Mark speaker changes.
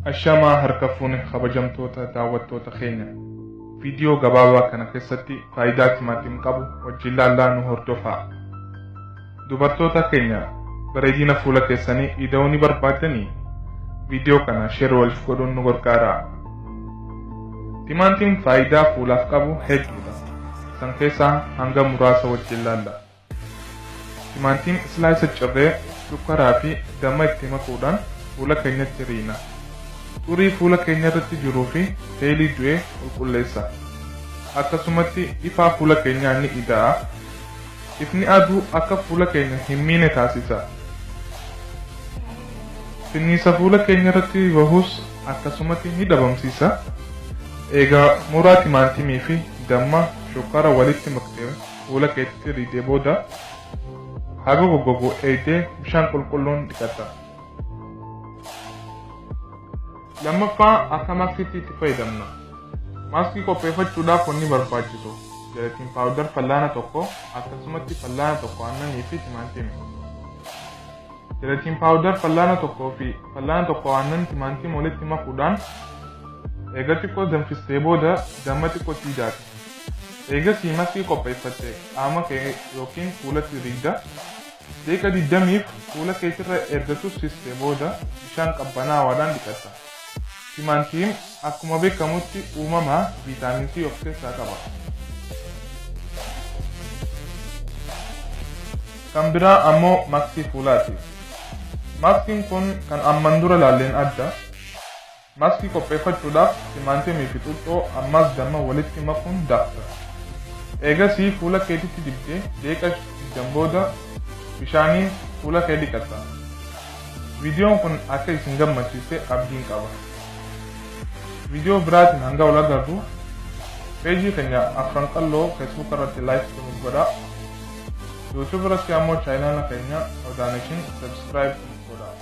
Speaker 1: Ashamaa harka fuune kabajamtoota daawwattoota keenya. Viidiyoo gabaabaa kana keessatti faayidaa timaatiin qabu wajjin laallaa nu hordofaa. Dubartoota keenya bareedina fuula keessanii ida'uu ni barbaadanii viidiyoo kana sheer waliif godhuun nu gargaara. Timaatiin faayidaa fuulaaf qabu hedduudha. San keessaa hanga muraasa wajjin laalla. Timaatiin islaayisa cirree, sukkaraa fi damma itti makuudhaan fuula keenyatti riina. Xurii fuula keenya irratti jiruu fi seelii du'ee qulqulleessa. Akkasumatti ifaa fuula keenyaa ni ida'a. Ifni aduu akka fuula keenya hin miine taasisa. Finniisa fuula keenya irratti bahus akkasumatti ni dhabamsiisa. Egaa muraa timaatimii fi damma shukkara walitti maktee fuula keetti riidee booda haga goggogu eegdee bishaan qulqulluun dhiqatta. Lammaffaa akka maaskiitti itti fayyadamna. Maaskii qopheeffachuudhaaf wanni barbaachisu jelatiin paawudar fallaana tokko akkasumatti fallaana tokko aannanii fi timaatimii. Jelatiin paawudar fallaana tokkoo fi fallaana tokko aannan timaatimii walitti makuudhaan eega xiqqoo danfistee booda damma xiqqoo siidaati. Eegasii maaskii qopheeffatte qaama kee yookiin fuulatti riida. Deeqa 20f fuula keetirra erga tursistee booda bishaan qabbanaa'aadhaan dhiqatta. Timaatiin akkuma beekamutti uumamaa viitaamin C of keessaa qaba. Kan biraa ammoo maaskii fuulaati. Maaskiin kun kan amman dura laalleen adda. Maaskii qopheeffachuudhaaf timaatimii fi xuxxoo ammas damma walitti makuun daakta. Eegasii fuula keetitti dibdee deeqa 20 booda bishaaniin fuula kee dhiqatta. Viidiyoon kun akka isin gammachiise abdiin qaba. Viidiyoo biraatiin hanga wal agarru peejii keenya afran qalloo Facebook irratti like godhaa. YouTube irratti ammoo chaayinaala keenya Odaaneshin subscribe godhaa.